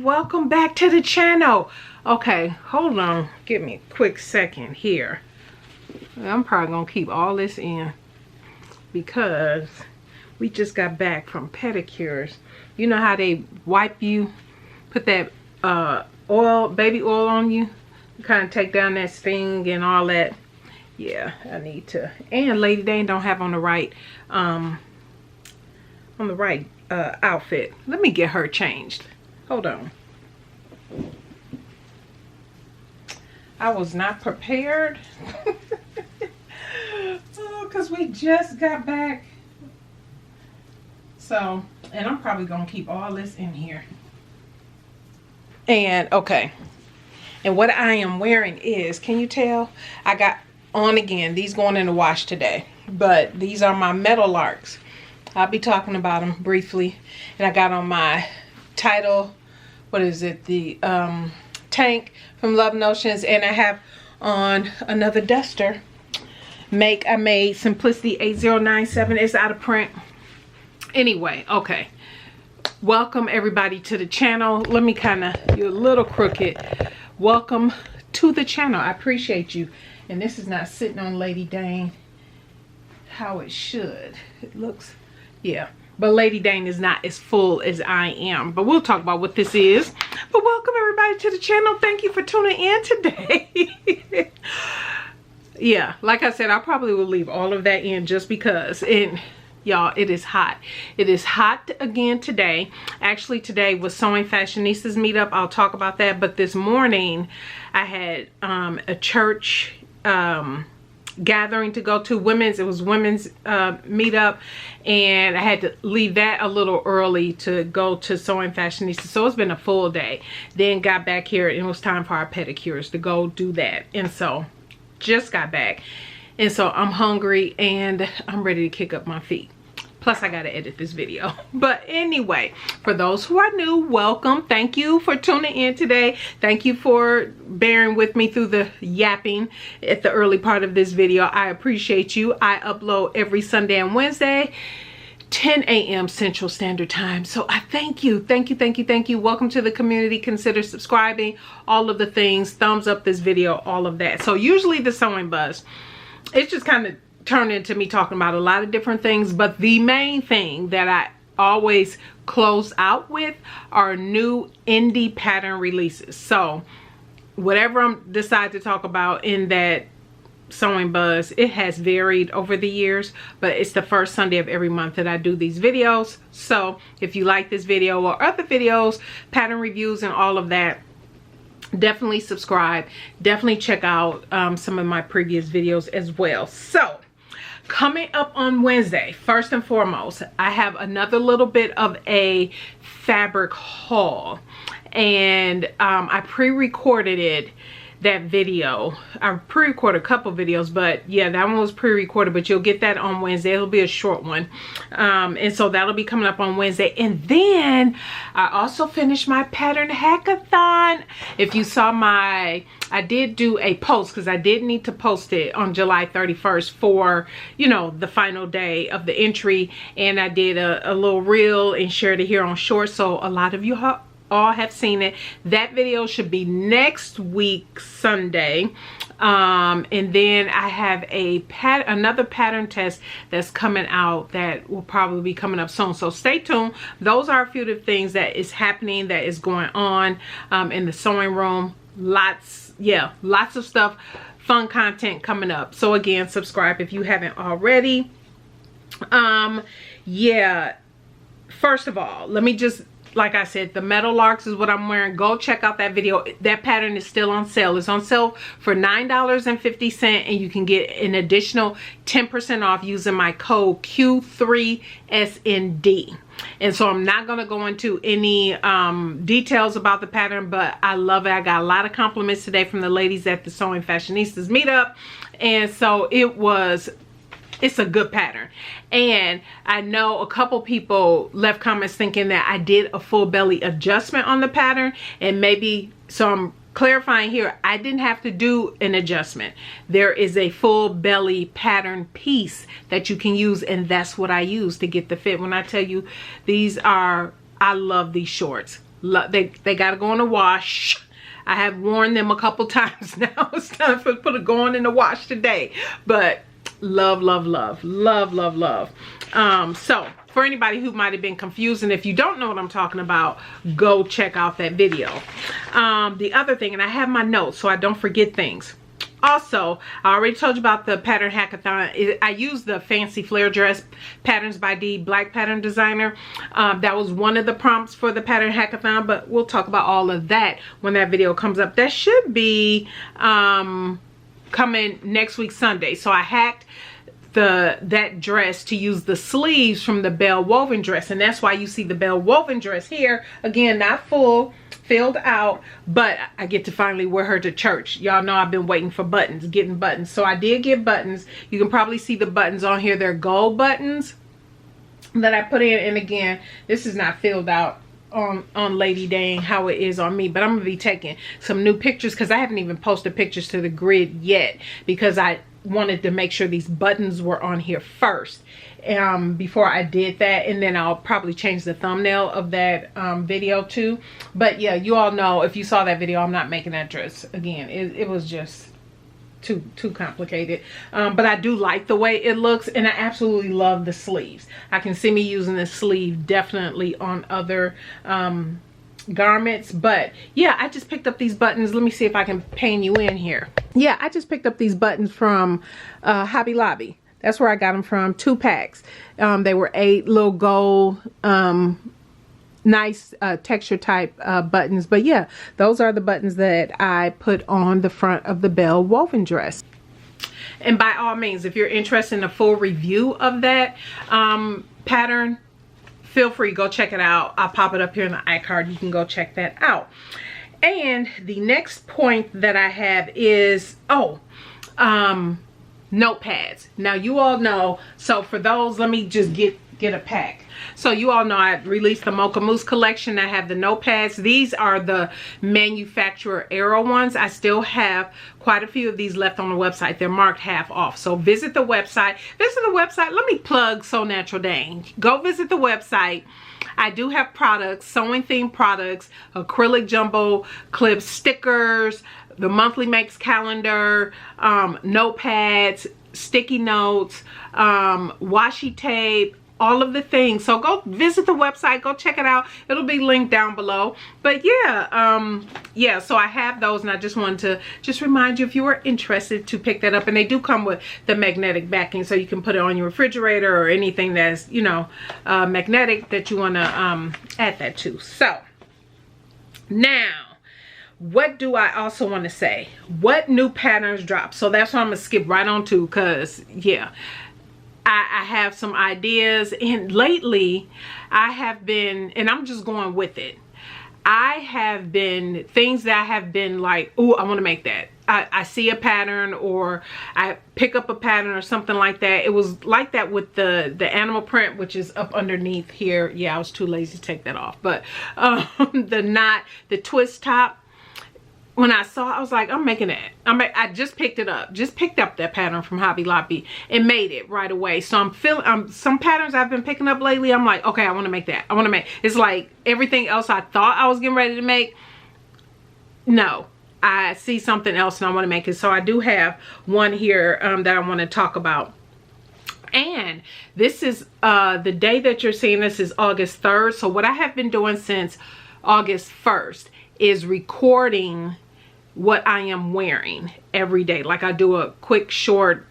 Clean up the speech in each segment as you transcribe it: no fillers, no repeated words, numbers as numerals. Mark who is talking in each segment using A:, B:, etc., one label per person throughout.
A: welcome back to the channel. Okay, hold on, give me a quick second here. I'm probably gonna keep all this in because we just got back from pedicures. You know how they wipe you, put that baby oil on you, kind of take down that sting and all that. Yeah, I need to. And Lady Dane don't have on the right outfit. Let me get her changed. Hold on. I was not prepared. Because we just got back. So, and I'm probably gonna keep all this in here. And okay. And what I am wearing is, can you tell? I got on again. These going in the wash today. But these are my Metal Larks. I'll be talking about them briefly. And I got on my Tidal, what is it? The tank from Love Notions. And I have on another duster. I made Simplicity 8097. It's out of print. Anyway, okay. Welcome everybody to the channel. Let me you're a little crooked. Welcome to the channel. I appreciate you. And this is not sitting on Lady Dane how it should. It looks, yeah. But Lady Dane is not as full as I am. But we'll talk about what this is. But welcome everybody to the channel. Thank you for tuning in today. Yeah, like I said, I probably will leave all of that in just because. And y'all, it is hot. It is hot again today. Actually, today was Sewing Fashionistas meetup. I'll talk about that. But this morning, I had a church gathering to go to. It was women's meetup. And I had to leave that a little early to go to Sewing Fashionistas. So it's been a full day. Then got back here and it was time for our pedicures to go do that. And so just got back. And so I'm hungry and I'm ready to kick up my feet. Plus I gotta edit this video. But anyway, for those who are new, welcome. Thank you for tuning in today. Thank you for bearing with me through the yapping at the early part of this video. I appreciate you. I upload every Sunday and Wednesday, 10 a.m. Central Standard Time. So I thank you. Thank you, thank you, thank you. Welcome to the community. Consider subscribing, all of the things, thumbs up this video, all of that. So usually the sewing buzz, it's just kind of turned into me talking about a lot of different things, but the main thing that I always close out with are new indie pattern releases. So whatever I decide to talk about in that sewing buzz, it has varied over the years, but it's the first Sunday of every month that I do these videos. So if you like this video or other videos, pattern reviews and all of that, definitely subscribe. Definitely check out some of my previous videos as well. So coming up on Wednesday, first and foremost, I have another little bit of a fabric haul. And I pre-recorded it. That video, I pre-recorded a couple videos, but yeah, that one was pre-recorded, but you'll get that on Wednesday. It'll be a short one. And so that'll be coming up on Wednesday. And then I also finished my pattern hackathon. If you saw I did do a post because I did need to post it on July 31st for, you know, the final day of the entry. And I did a little reel and shared it here on Shorts. So a lot of you all have seen it. That video should be next week Sunday. And then I have another pattern test that's coming out that will probably be coming up soon, so stay tuned. Those are a few of the things that is happening, that is going on in the sewing room. Lots of stuff, fun content coming up. So again, subscribe if you haven't already. Yeah, first of all, let me just, like I said, the Metal Larks is what I'm wearing. Go check out that video. That pattern is still on sale. It's on sale for $9.50, and you can get an additional 10% off using my code Q3SND. And so I'm not going to go into any details about the pattern, but I love it. I got a lot of compliments today from the ladies at the Sewing Fashionistas meetup. And so it's a good pattern. And I know a couple people left comments thinking that I did a full belly adjustment on the pattern, and maybe, so I'm clarifying here, I didn't have to do an adjustment. There is a full belly pattern piece that you can use, and that's what I use to get the fit. When I tell you, I love these shorts. They got to go in the wash. I have worn them a couple times now. It's time for going in the wash today. But love, love, love, love, love, love. So for anybody who might have been confused, and if you don't know what I'm talking about, go check out that video. The other thing, and I have my notes so I don't forget things. Also, I already told you about the pattern hackathon. I used the Fancy Flare Dress Patterns by D Black Pattern Designer. That was one of the prompts for the pattern hackathon, but we'll talk about all of that when that video comes up. That should be coming next week Sunday. So I hacked that dress to use the sleeves from the Bell woven dress, and that's why you see the Bell woven dress here. Again, not full, filled out, but I get to finally wear her to church. Y'all know I've been waiting for buttons, getting buttons. So I did get buttons. You can probably see the buttons on here. They're gold buttons that I put in. And again, this is not filled out on Lady Dane how it is on me, but I'm gonna be taking some new pictures because I haven't even posted pictures to the grid yet, because I wanted to make sure these buttons were on here first before I did that, and then I'll probably change the thumbnail of that video too. But yeah, you all know, if you saw that video, I'm not making that dress again. It was just too complicated, but I do like the way it looks, and I absolutely love the sleeves. I can see me using this sleeve definitely on other garments. But yeah, I just picked up these buttons. Let me see if I can pan you in here. Yeah, I just picked up these buttons from Hobby Lobby. That's where I got them from, 2 packs. They were 8 little gold nice texture type buttons. But yeah, those are the buttons that I put on the front of the Bell woven dress. And by all means, if you're interested in a full review of that pattern, feel free, go check it out. I'll pop it up here in the iCard. You can go check that out. And the next point that I have is, Notepads. Now you all know, so for those, let me just get a pack. So you all know I released the Mocha Mousse collection. I have the Notepads. These are the manufacturer error ones. I still have quite a few of these left on the website. They're marked half off. So visit the website. Let me plug SewNaturalDane. Go visit the website. I do have products, sewing themed products, acrylic jumbo clip stickers, the monthly makes calendar, notepads, sticky notes, washi tape, all of the things. So go visit the website, go check it out. It'll be linked down below. But yeah, yeah, so I have those, and I just wanted to just remind you, if you are interested, to pick that up. And they do come with the magnetic backing, so you can put it on your refrigerator or anything that's, you know, magnetic that you want to add that to. So now, what do I also want to say? What new patterns dropped? So that's what I'm gonna skip right on to, because yeah, I have some ideas, and lately I have been, and I'm just going with it, I have been, things that I have been like, oh, I want to make that. I see a pattern, or I pick up a pattern or something like that. It was like that with the animal print, which is up underneath here. Yeah, I was too lazy to take that off. But the twist top, when I saw it, I was like, I'm making that. I just picked it up. Just picked up that pattern from Hobby Lobby and made it right away. So I'm feeling, some patterns I've been picking up lately, I'm like, okay, I want to make that. I want to make, it's like everything else I thought I was getting ready to make. No, I see something else and I want to make it. So I do have one here that I want to talk about. And this is, the day that you're seeing this is August 3rd. So what I have been doing since August 1st is recording what I am wearing every day. Like I do a quick short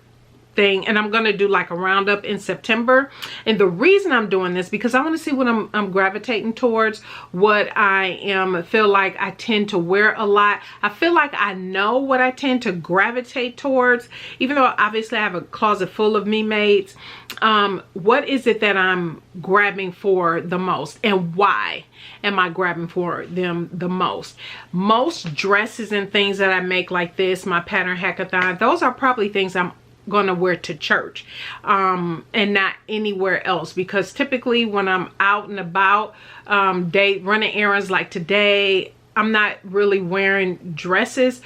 A: thing, and I'm gonna do like a roundup in September. And the reason I'm doing this, because I want to see what I'm gravitating towards, what I feel like I tend to wear a lot. I feel like I know what I tend to gravitate towards, even though obviously I have a closet full of me-mates. What is it that I'm grabbing for the most, and why am I grabbing for them the most? Most dresses and things that I make like this, my pattern hackathon, those are probably things I'm gonna wear to church and not anywhere else, because typically when I'm out and about running errands like today, I'm not really wearing dresses.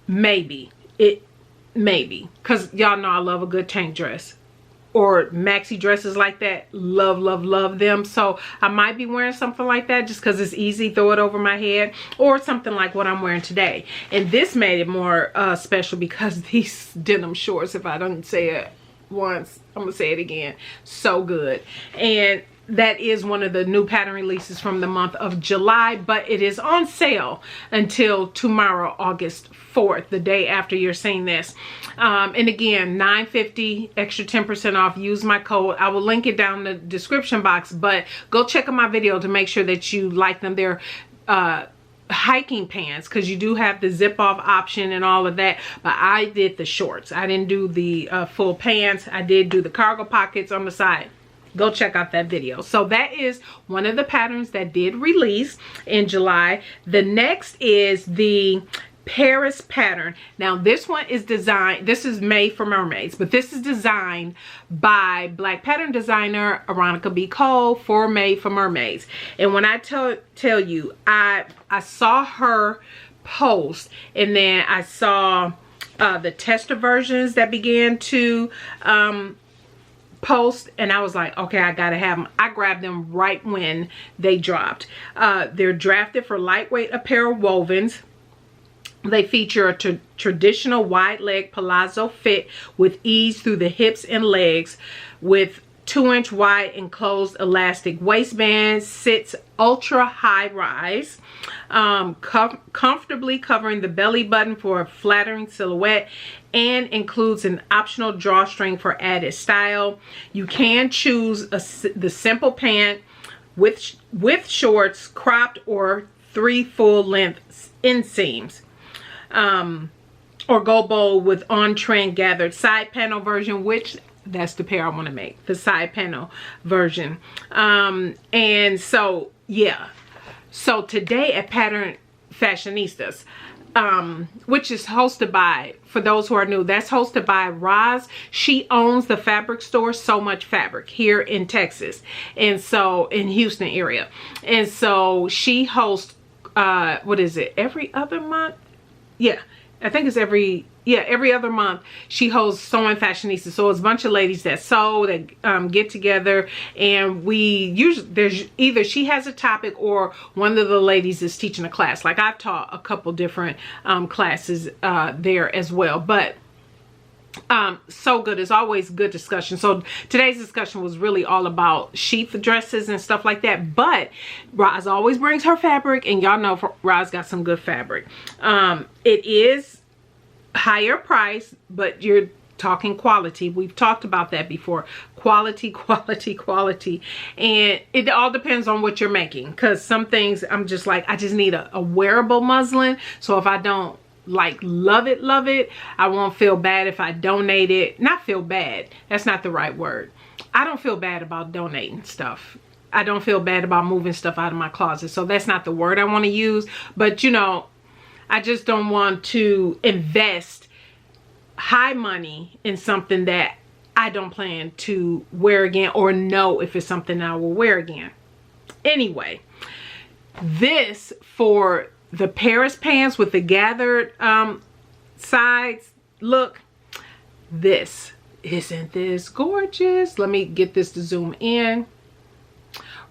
A: Maybe because y'all know I love a good tank dress. or maxi dresses like that. Love, love, love them. So I might be wearing something like that just because it's easy. Throw it over my head, or something like what I'm wearing today. And this made it more special because these denim shorts, if I don't say it once, I'm gonna say it again, so good. And that is one of the new pattern releases from the month of July, but it is on sale until tomorrow, August 4th, the day after you're seeing this. And again, $9.50 extra 10% off. Use my code. I will link it down in the description box, but go check out my video to make sure that you like them. They're hiking pants, because you do have the zip off option and all of that, but I did the shorts. I didn't do the full pants. I did do the cargo pockets on the side. Go check out that video. So that is one of the patterns that did release in July. The next is the Paris pattern. Now this one is designed, this is made for mermaids, but this is designed by Black pattern designer Aronica B. Cole for Made for Mermaids. And when I tell you, I saw her post, and then I saw the tester versions that began to post, and I was like, okay, I gotta have them. I grabbed them right when they dropped. They're drafted for lightweight apparel wovens. They feature a traditional wide leg palazzo fit with ease through the hips and legs, with 2-inch wide enclosed elastic waistband, sits ultra high rise, comfortably covering the belly button for a flattering silhouette, and includes an optional drawstring for added style. You can choose the simple pant with shorts, cropped, or 3 full length inseams. Or go bold with on-trend gathered side panel version, which that's the pair I want to make, the side panel version. And so yeah, so today at Pattern Fashionistas, which is hosted by, for those who are new, that's hosted by Roz. She owns the fabric store So Much Fabric here in Texas, and so in Houston area. And so she hosts what is it, every other month? Yeah, I think it's every other month she hosts Sewing Fashionistas. So it's a bunch of ladies that sew, that get together, and we usually, there's either she has a topic or one of the ladies is teaching a class. Like I've taught a couple different classes there as well, but so good. It's always good discussion. So today's discussion was really all about sheath dresses and stuff like that, but Roz always brings her fabric, and y'all know Roz got some good fabric. It is higher price, but you're talking quality. We've talked about that before. Quality, quality, quality. And it all depends on what you're making, because some things I'm just like, I just need a wearable muslin. So if I don't like love it, I won't feel bad if I donate it. Not feel bad, that's not the right word. I don't feel bad about donating stuff. I don't feel bad about moving stuff out of my closet. So that's not the word I want to use. But you know, I just don't want to invest high money in something that I don't plan to wear again, or know if it's something I will wear again. Anyway, this for the Paris pants with the gathered sides look. This, isn't this gorgeous? Let me get this to zoom in.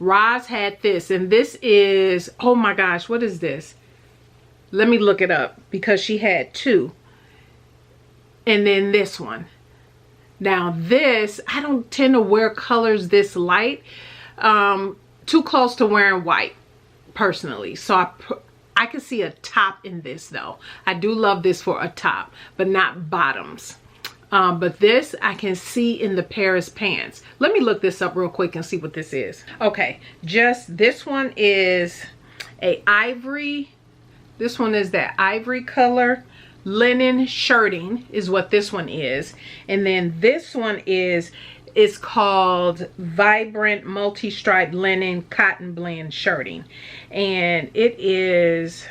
A: Roz had this, and this is, oh my gosh, what is this? Let me look it up, because she had two. And then this one. Now this, I don't tend to wear colors this light. Too close to wearing white personally. So I can see a top in this though. I do love this for a top, but not bottoms. But this I can see in the Paris pants. Let me look this up real quick and see what this is. Okay, just this one is a ivory. This one is that ivory color. Linen shirting is what this one is. And then this one is called Vibrant Multi-Striped Linen Cotton Blend Shirting. And it is,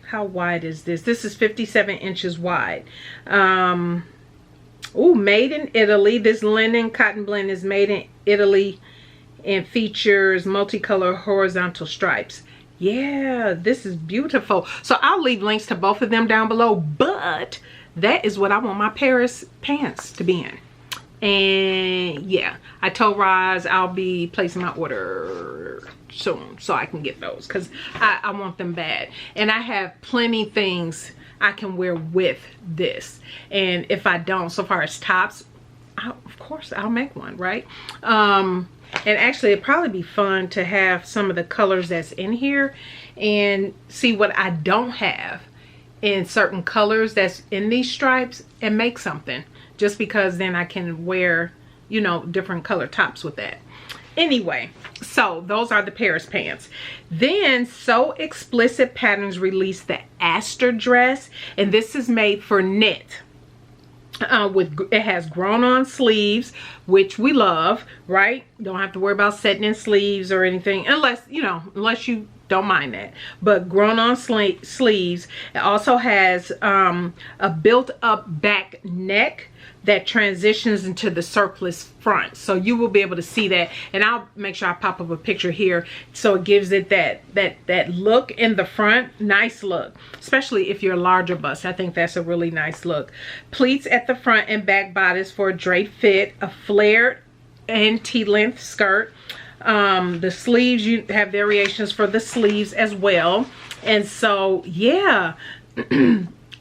A: how wide is this? This is 57 inches wide. Oh, made in Italy. This linen cotton blend is made in Italy and features multicolor horizontal stripes. Yeah, this is beautiful. So I'll leave links to both of them down below, but that is what I want my Paris pants to be in. And yeah, I told Roz I'll be placing my order soon so I can get those, because I want them bad. And I have plenty things I can wear with this. And if I don't, so far as tops, of course I'll make one, right? And actually it'd probably be fun to have some of the colors that's in here and see what I don't have in certain colors that's in these stripes and make something, just because then I can wear, you know, different color tops with that. Anyway, so those are the Paris pants. Then So Explicit Patterns released the Aster dress, and this is made for knit. It has grown on sleeves, which we love, right? Don't have to worry about setting in sleeves or anything, unless, you know, unless you don't mind that. But grown on sleeves. It also has a built up back neck that transitions into the surplus front, so you will be able to see that. And I'll make sure I pop up a picture here so it gives it that look in the front. Nice look, especially if you're a larger bust. I think that's a really nice look. Pleats at the front and back bodice for a draped fit, a flared and T-length skirt. The sleeves, you have variations for the sleeves as well. And so yeah,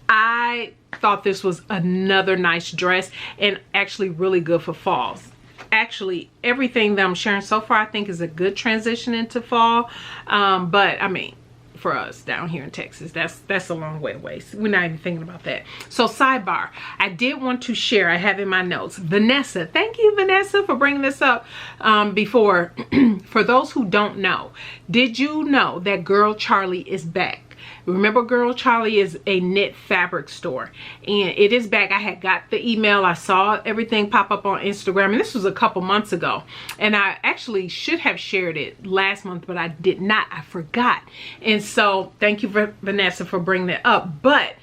A: I thought this was another nice dress, and actually really good for fall. Actually, everything that I'm sharing so far I think is a good transition into fall. But I mean, for us down here in Texas, that's a long way away. So we're not even thinking about that. So sidebar, I did want to share, I have in my notes, Vanessa. Thank you, Vanessa, for bringing this up before. For those who don't know, did you know that Girl Charlie is back? Remember, Girl Charlie is a knit fabric store, and it is back. I had got the email, I saw everything pop up on Instagram, and this was a couple months ago, and I actually should have shared it last month, but I did not. I forgot. And so thank you, Vanessa, for bringing that up. But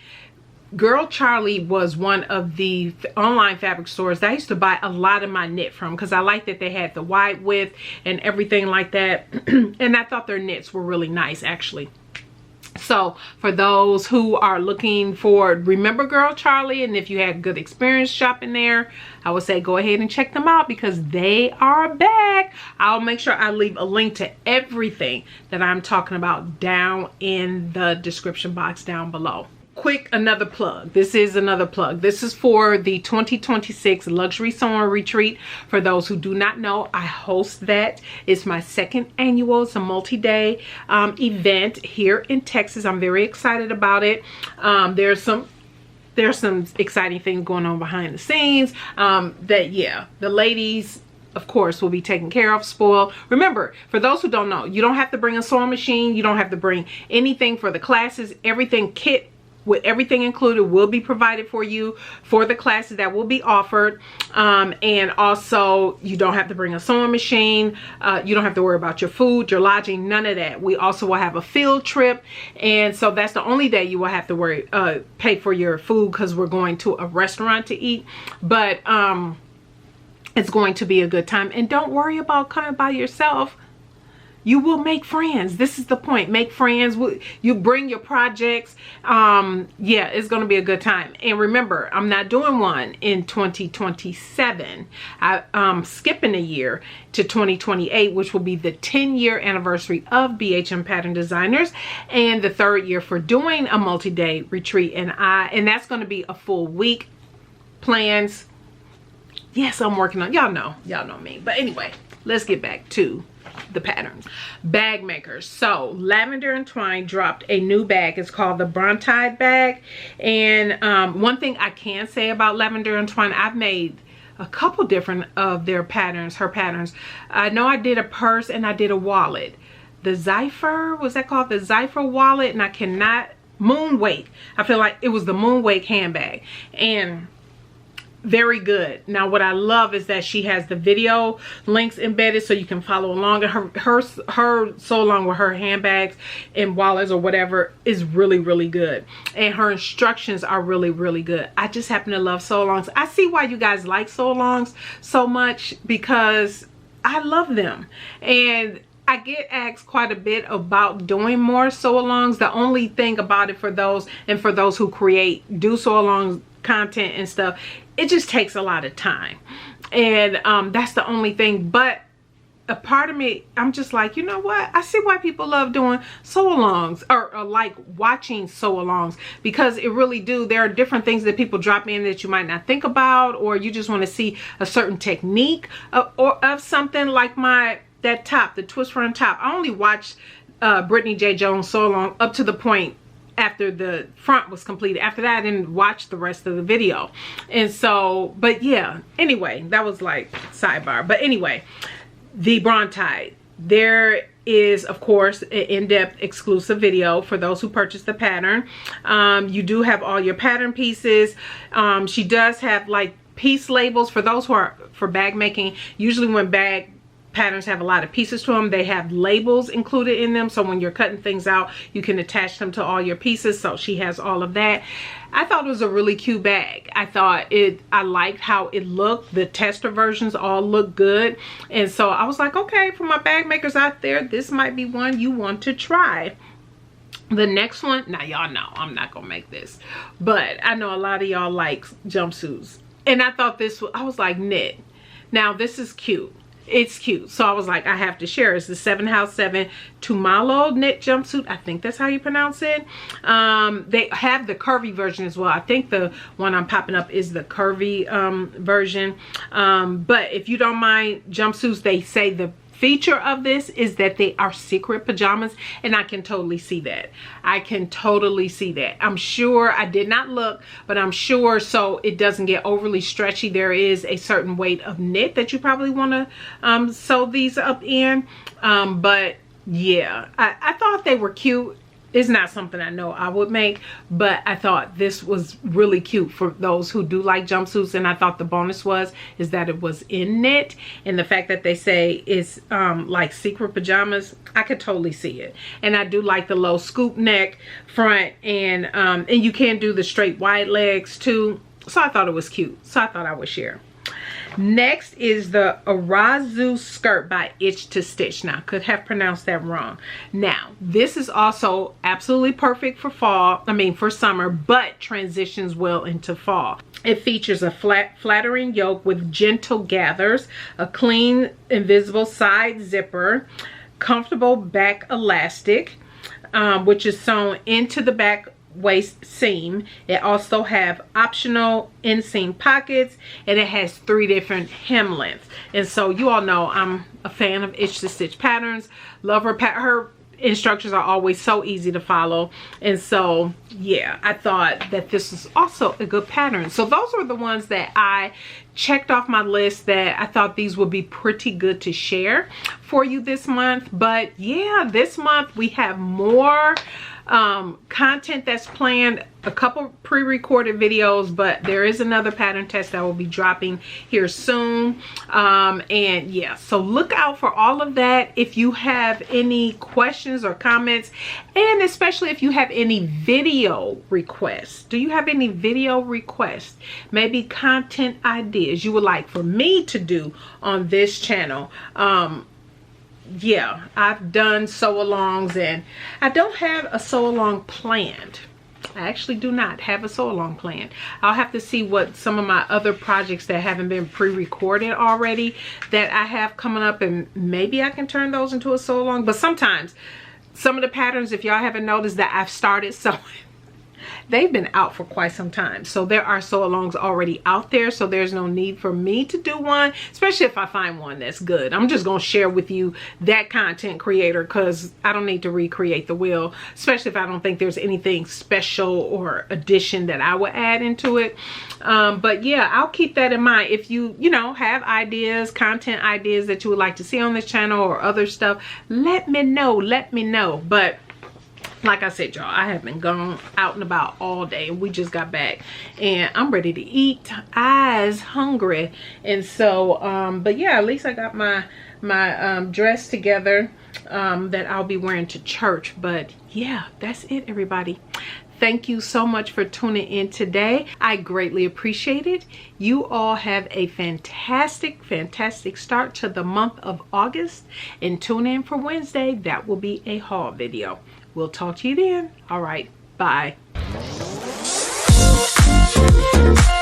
A: Girl Charlie was one of the online fabric stores that I used to buy a lot of my knit from, because I liked that they had the wide width and everything like that. And I thought their knits were really nice, actually. So for those who are looking for, remember Girl Charlie, and if you had good experience shopping there, I would say go ahead and check them out, because they are back. I'll make sure I leave a link to everything that I'm talking about down in the description box down below. Quick, another plug. This is another plug. This is for the 2026 Luxury Sewing Retreat. For those who do not know, I host that. It's my second annual. It's a multi-day event here in Texas. I'm very excited about it. There's some exciting things going on behind the scenes. The ladies, of course, will be taken care of, spoiled. Remember, for those who don't know, you don't have to bring a sewing machine. You don't have to bring anything for the classes. Everything kit with everything included will be provided for you for the classes that will be offered. And also, you don't have to bring a sewing machine. You don't have to worry about your food, your lodging, none of that. We also will have a field trip, and so that's the only day you will have to pay for your food, because we're going to a restaurant to eat. But it's going to be a good time. And don't worry about coming by yourself. You will make friends. This is the point. Make friends. You bring your projects. Yeah, it's going to be a good time. And remember, I'm not doing one in 2027. I'm skipping a year to 2028, which will be the 10-year anniversary of BHM Pattern Designers, and the 3rd year for doing a multi-day retreat. And that's going to be a full week. Plans. Yes, I'm working on. Y'all know me. But anyway, let's get back to the patterns. Bag makers. So Lavender and Twine dropped a new bag. It's called the Brontide bag. And one thing I can say about Lavender and Twine, I've made a couple different of their patterns, her patterns. I know I did a purse and I did a wallet. The Zephyr, was that called the Zephyr wallet? And I cannot, Moonwake. I feel like it was the Moonwake handbag. And very good. Now what I love is that she has the video links embedded so you can follow along, and her so along with her handbags and wallets or whatever is really good, and her instructions are really good. I just happen to love sew alongs. I see why you guys like sew alongs so much, because I love them, and I get asked quite a bit about doing more sew alongs. The only thing about it, for those who do sew alongs content and stuff, it just takes a lot of time. And that's the only thing. But a part of me, I'm just like, you know what? I see why people love doing sew-alongs or like watching sew-alongs, because it really do. There are different things that people drop in that you might not think about, or you just want to see a certain technique of something like that top, the twist front top. I only watched Brittany J. Jones sew-along up to the point after the front was completed. After that, I didn't watch the rest of the video. And so, but yeah, anyway, that was like sidebar. But anyway, the Bronte, there is of course an in-depth exclusive video for those who purchase the pattern. You do have all your pattern pieces. She does have like piece labels for those who are for bag making. Usually when bag patterns have a lot of pieces to them, they have labels included in them, so when you're cutting things out, you can attach them to all your pieces. So she has all of that. I thought it was a really cute bag. I liked how it looked. The tester versions all look good, and so I was like, okay, for my bag makers out there, this might be one you want to try. The next one, now y'all know I'm not gonna make this, but I know a lot of y'all like jumpsuits, and I thought I was like, knit. Now this is cute. It's cute, so I was like, I have to share. It's the 7 House 7 Tumalo knit jumpsuit. I think that's how you pronounce it. They have the curvy version as well. I think the one I'm popping up is the curvy version. But if you don't mind jumpsuits, they say the feature of this is that they are secret pajamas, and I can totally see that. I can totally see that. I'm sure, I did not look, but I'm sure, so it doesn't get overly stretchy, there is a certain weight of knit that you probably want to sew these up in. But yeah, I thought they were cute. It's not something I know I would make, but I thought this was really cute for those who do like jumpsuits. And I thought the bonus is that it was in knit, and the fact that they say it's like secret pajamas, I could totally see it. And I do like the low scoop neck front, and you can do the straight wide legs too. So I thought it was cute, so I thought I would share. Next is the Arazu skirt by Itch to Stitch. Now, I could have pronounced that wrong. Now, this is also absolutely perfect for for summer, but transitions well into fall. It features a flattering yoke with gentle gathers, a clean, invisible side zipper, comfortable back elastic, which is sewn into the back waist seam. It also have optional inseam pockets, and it has 3 different hem lengths. And so you all know I'm a fan of Itch to Stitch patterns. Love her instructions are always so easy to follow, and so yeah, I thought that this was also a good pattern. So those were the ones that I checked off my list that I thought these would be pretty good to share for you this month. But yeah, this month we have more content that's planned, a couple pre-recorded videos, but there is another pattern test that will be dropping here soon. And yeah, so look out for all of that. If you have any questions or comments, and especially if you have any video requests, do you have any video requests, maybe content ideas you would like for me to do on this channel? Yeah, I've done sew-alongs, and I don't have a sew-along planned. I actually do not have a sew-along planned. I'll have to see what some of my other projects that haven't been pre-recorded already that I have coming up, and maybe I can turn those into a sew-along. But sometimes some of the patterns, if y'all haven't noticed, that I've started sewing, they've been out for quite some time, so there are sew-alongs already out there, so there's no need for me to do one, especially if I find one that's good. I'm just gonna share with you that content creator, because I don't need to recreate the wheel, especially if I don't think there's anything special or addition that I would add into it. But yeah, I'll keep that in mind. If you have ideas, content ideas that you would like to see on this channel or other stuff, let me know. But like I said, y'all, I have been gone out and about all day. We just got back, and I'm ready to eat. Eyes hungry. And so, but yeah, at least I got my dress together that I'll be wearing to church. But yeah, that's it, everybody. Thank you so much for tuning in today. I greatly appreciate it. You all have a fantastic start to the month of August, and tune in for Wednesday. That will be a haul video. We'll talk to you then. All right, bye.
B: Bye.